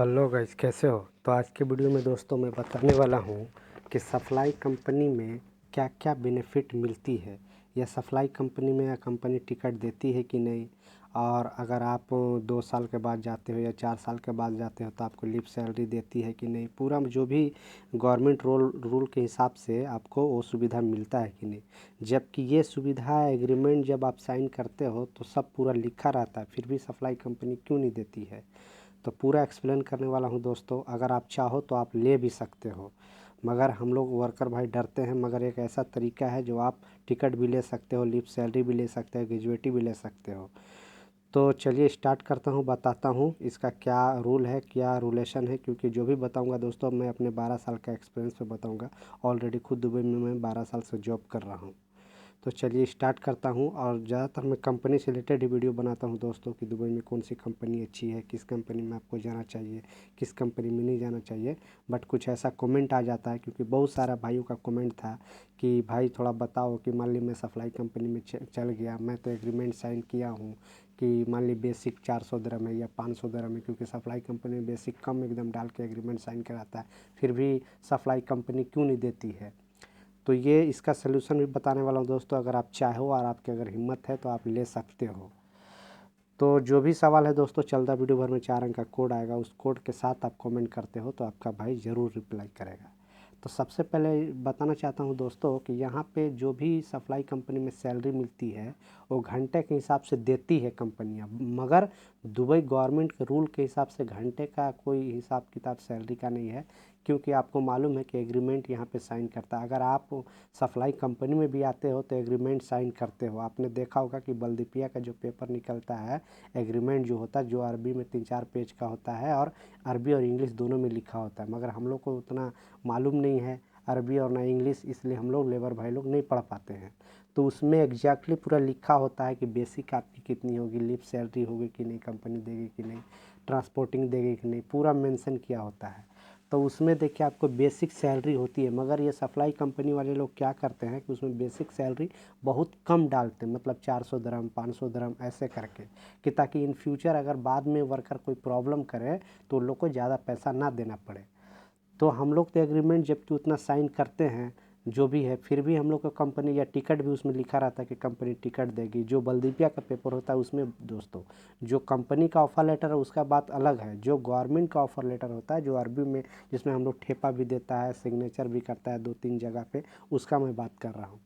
Hello guys, कैसे हो। तो आज के वीडियो में दोस्तों मैं बताने वाला हूँ कि सप्लाई कंपनी में क्या क्या बेनिफिट मिलती है, या सप्लाई कंपनी में या कंपनी टिकट देती है कि नहीं। और अगर आप 2 साल के बाद जाते हो या 4 साल के बाद जाते हो तो आपको लीव सैलरी देती है कि नहीं। पूरा जो भी गवर्नमेंट रूल के हिसाब से आपको वो सुविधा मिलता है कि नहीं। जबकि ये सुविधा एग्रीमेंट जब आप साइन करते हो तो सब पूरा लिखा रहता है, फिर भी सप्लाई कंपनी क्यों नहीं देती है। तो पूरा एक्सप्लेन करने वाला हूँ दोस्तों। अगर आप चाहो तो आप ले भी सकते हो, मगर हम लोग वर्कर भाई डरते हैं। मगर एक ऐसा तरीका है जो आप टिकट भी ले सकते हो, लीव सैलरी भी ले सकते हो, ग्रेजुएटी भी ले सकते हो। तो चलिए स्टार्ट करता हूँ, बताता हूँ इसका क्या रूल है, क्या रूलेशन है। क्योंकि जो भी बताऊँगा दोस्तों मैं अपने 12 साल का एक्सपीरियंस पे बताऊँगा। ऑलरेडी खुद दुबई में मैं 12 साल से जॉब कर रहा हूँ। तो चलिए स्टार्ट करता हूँ। और ज़्यादातर मैं कंपनी से रिलेटेड ही वीडियो बनाता हूँ दोस्तों, कि दुबई में कौन सी कंपनी अच्छी है, किस कंपनी में आपको जाना चाहिए, किस कंपनी में नहीं जाना चाहिए। बट कुछ ऐसा कमेंट आ जाता है, क्योंकि बहुत सारा भाइयों का कमेंट था कि भाई थोड़ा बताओ कि मान ली मैं सप्लाई कंपनी में चल गया, मैं तो एग्रीमेंट साइन किया हूँ कि मान ली बेसिक 400 दिरहम है या 500 दिरहम है, क्योंकि सप्लाई कंपनी में बेसिक कम एकदम डाल के एग्रीमेंट साइन कराता है, फिर भी सप्लाई कंपनी क्यों नहीं देती है। तो ये इसका सलूशन भी बताने वाला हूँ दोस्तों। अगर आप चाहो और आपकी अगर हिम्मत है तो आप ले सकते हो। तो जो भी सवाल है दोस्तों, चलता वीडियो भर में 4 अंक का कोड आएगा, उस कोड के साथ आप कमेंट करते हो तो आपका भाई ज़रूर रिप्लाई करेगा। तो सबसे पहले बताना चाहता हूँ दोस्तों कि यहाँ पे जो भी सप्लाई कंपनी में सैलरी मिलती है वो घंटे के हिसाब से देती है कंपनियाँ। मगर दुबई गवर्नमेंट के रूल के हिसाब से घंटे का कोई हिसाब किताब सैलरी का नहीं है। क्योंकि आपको मालूम है कि एग्रीमेंट यहाँ पे साइन करता है। अगर आप सप्लाई कंपनी में भी आते हो तो एग्रीमेंट साइन करते हो। आपने देखा होगा कि बल्दीपिया का जो पेपर निकलता है, एग्रीमेंट जो होता है, जो अरबी में 3-4 पेज का होता है और अरबी और इंग्लिश दोनों में लिखा होता है। मगर हम लोग को उतना मालूम नहीं है अरबी और ना इंग्लिश, इसलिए हम लोग लेबर भाई लोग नहीं पढ़ पाते हैं। तो उसमें एग्जैक्टली पूरा लिखा होता है कि बेसिक आपकी कितनी होगी, लीव सैलरी होगी कि नहीं, कंपनी देगी कि नहीं, ट्रांसपोर्टिंग देगी कि नहीं, पूरा मेंशन किया होता है। तो उसमें देखिए आपको बेसिक सैलरी होती है। मगर ये सप्लाई कंपनी वाले लोग क्या करते हैं कि उसमें बेसिक सैलरी बहुत कम डालते हैं, मतलब 400 दिरहम 500 दिरहम ऐसे करके, कि ताकि इन फ्यूचर अगर बाद में वर्कर कोई प्रॉब्लम करे तो उन लोग को ज़्यादा पैसा ना देना पड़े। तो हम लोग तो एग्रीमेंट जबकि उतना साइन करते हैं जो भी है, फिर भी हम लोग का कंपनी या टिकट भी उसमें लिखा रहता है कि कंपनी टिकट देगी। जो बल्दीपिया का पेपर होता है उसमें दोस्तों जो कंपनी का ऑफ़र लेटर है उसका बात अलग है। जो गवर्नमेंट का ऑफ़र लेटर होता है जो अरबी में, जिसमें हम लोग ठेपा भी देता है, सिग्नेचर भी करता है 2-3 जगह पे, उसका मैं बात कर रहा हूँ।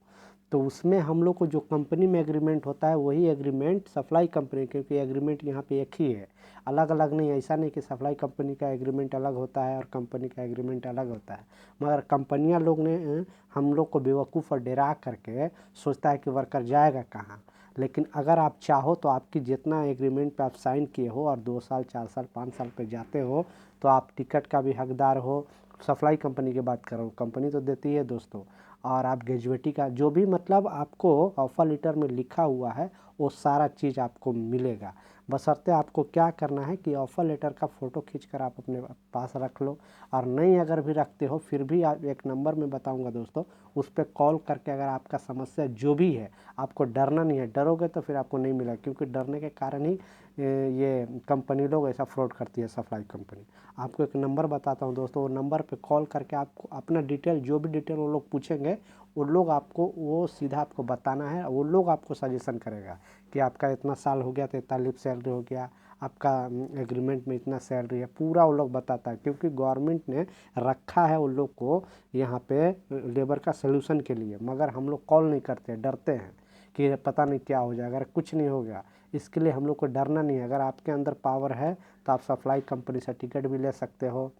तो उसमें हम लोग को जो कंपनी में एग्रीमेंट होता है वही एग्रीमेंट सप्लाई कंपनी, क्योंकि एग्रीमेंट यहाँ पे एक ही है, अलग अलग नहीं। ऐसा नहीं कि सप्लाई कंपनी का एग्रीमेंट अलग होता है और कंपनी का एग्रीमेंट अलग होता है। मगर कंपनियां लोग ने हम लोग को बेवकूफ़ और डरा करके सोचता है कि वर्कर जाएगा कहाँ। लेकिन अगर आप चाहो तो आपकी जितना एग्रीमेंट पे आप साइन किए हो और 2 साल 4 साल 5 साल पे जाते हो तो आप टिकट का भी हकदार हो। सप्लाई कंपनी की बात कर रहा हूँ, कंपनी तो देती है दोस्तों। और आप ग्रेजुएटी का जो भी मतलब आपको ऑफ़र लेटर में लिखा हुआ है वो सारा चीज़ आपको मिलेगा। बशर्ते आपको क्या करना है कि ऑफ़र लेटर का फ़ोटो खींचकर आप अपने पास रख लो। और नहीं अगर भी रखते हो फिर भी आप एक नंबर में बताऊंगा दोस्तों, उस पर कॉल करके अगर आपका समस्या जो भी है, आपको डरना नहीं है। डरोगे तो फिर आपको नहीं मिलेगा, क्योंकि डरने के कारण ही ये कंपनी लोग ऐसा फ्रॉड करती है सप्लाई कंपनी। आपको एक नंबर बताता हूँ दोस्तों, वो नंबर पे कॉल करके आपको अपना डिटेल, जो भी डिटेल वो लोग पूछेंगे वो लोग आपको वो सीधा आपको बताना है। वो लोग आपको सजेशन करेगा कि आपका इतना साल हो गया तो इतना लीव सैलरी हो गया, आपका एग्रीमेंट में इतना सैलरी है, पूरा वो लोग बताता है। क्योंकि गवर्नमेंट ने रखा है उन लोग को यहाँ पे लेबर का सलूशन के लिए। मगर हम लोग कॉल नहीं करते, डरते हैं कि पता नहीं क्या हो जाएगा। अगर कुछ नहीं हो गया इसके लिए हम लोग को डरना नहीं है। अगर आपके अंदर पावर है तो आप सप्लाई कंपनी से टिकट भी ले सकते हो,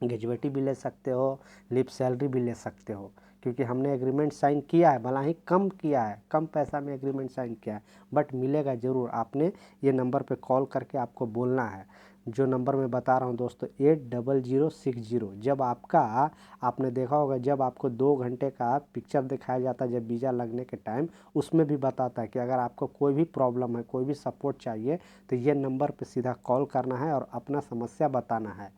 ग्रेजुएटी भी ले सकते हो, लीव सैलरी भी ले सकते हो। क्योंकि हमने एग्रीमेंट साइन किया है, भला ही कम किया है, कम पैसा में एग्रीमेंट साइन किया है, बट मिलेगा ज़रूर। आपने ये नंबर पे कॉल करके आपको बोलना है, जो नंबर मैं बता रहा हूँ दोस्तों 80060। जब आपका, आपने देखा होगा जब आपको 2 घंटे का पिक्चर दिखाया जाता है जब वीज़ा लगने के टाइम, उसमें भी बताता है कि अगर आपको कोई भी प्रॉब्लम है, कोई भी सपोर्ट चाहिए तो ये नंबर पे सीधा कॉल करना है और अपना समस्या बताना है।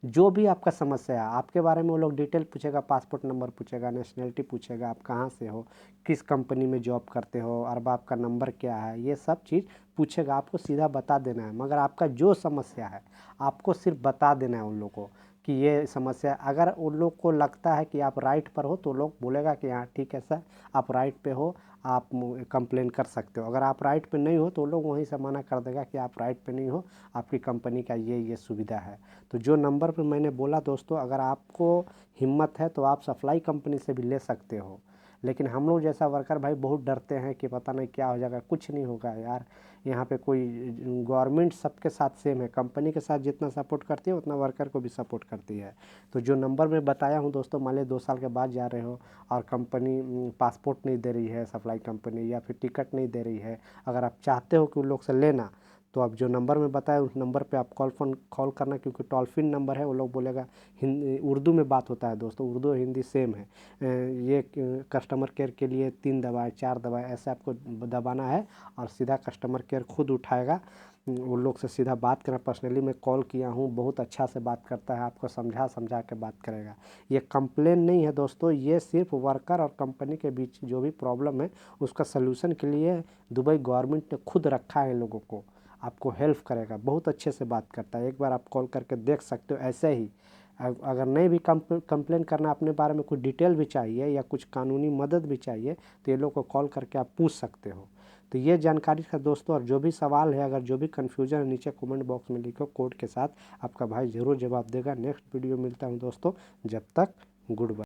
जो भी आपका समस्या है आपके बारे में वो लोग डिटेल पूछेगा, पासपोर्ट नंबर पूछेगा, नेशनलिटी पूछेगा, आप कहाँ से हो, किस कंपनी में जॉब करते हो, और आपका नंबर क्या है, ये सब चीज़ पूछेगा। आपको सीधा बता देना है, मगर आपका जो समस्या है आपको सिर्फ बता देना है उन लोगों को कि ये समस्या। अगर उन लोग को लगता है कि आप राइट पर हो तो लोग बोलेगा कि हाँ ठीक है सर आप राइट पे हो, आप कंप्लेन कर सकते हो। अगर आप राइट पे नहीं हो तो लोग वहीं से मना कर देगा कि आप राइट पे नहीं हो, आपकी कंपनी का ये सुविधा है। तो जो नंबर पे मैंने बोला दोस्तों, अगर आपको हिम्मत है तो आप सप्लाई कंपनी से भी ले सकते हो। लेकिन हम लोग जैसा वर्कर भाई बहुत डरते हैं कि पता नहीं क्या हो जाएगा। कुछ नहीं होगा यार, यहाँ पे कोई गवर्नमेंट सबके साथ सेम है, कंपनी के साथ जितना सपोर्ट करती है उतना वर्कर को भी सपोर्ट करती है। तो जो नंबर मैं बताया हूँ दोस्तों, मान लीजिए 2 साल के बाद जा रहे हो और कंपनी पासपोर्ट नहीं दे रही है, सप्लाई कंपनी, या फिर टिकट नहीं दे रही है, अगर आप चाहते हो कि उन लोग से लेना, तो आप जो नंबर में बताया उस नंबर पे आप कॉल करना, क्योंकि टोल फ्री नंबर है। वो लोग बोलेगा हिंदी उर्दू में बात होता है दोस्तों, उर्दू और हिंदी सेम है। ये कस्टमर केयर के लिए 3 दबाएँ 4 दबाएँ ऐसे आपको दबाना है और सीधा कस्टमर केयर खुद उठाएगा। उन लोग से सीधा बात करना। पर्सनली मैं कॉल किया हूँ, बहुत अच्छा से बात करता है, आपको समझा समझा के बात करेगा। ये कंप्लेन नहीं है दोस्तों, ये सिर्फ वर्कर और कंपनी के बीच जो भी प्रॉब्लम है उसका सलूशन के लिए दुबई गवर्नमेंट ने खुद रखा है लोगों को। आपको हेल्प करेगा, बहुत अच्छे से बात करता है। एक बार आप कॉल करके देख सकते हो। ऐसे ही अगर नहीं भी कंप्लेन करना, अपने बारे में कुछ डिटेल भी चाहिए या कुछ कानूनी मदद भी चाहिए तो ये लोग को कॉल करके आप पूछ सकते हो। तो ये जानकारी था दोस्तों, और जो भी सवाल है, अगर जो भी कन्फ्यूजन है, नीचे कमेंट बॉक्स में लिखो, कोड के साथ आपका भाई ज़रूर जवाब देगा। नेक्स्ट वीडियो मिलता हूँ दोस्तों, जब तक गुड बाय।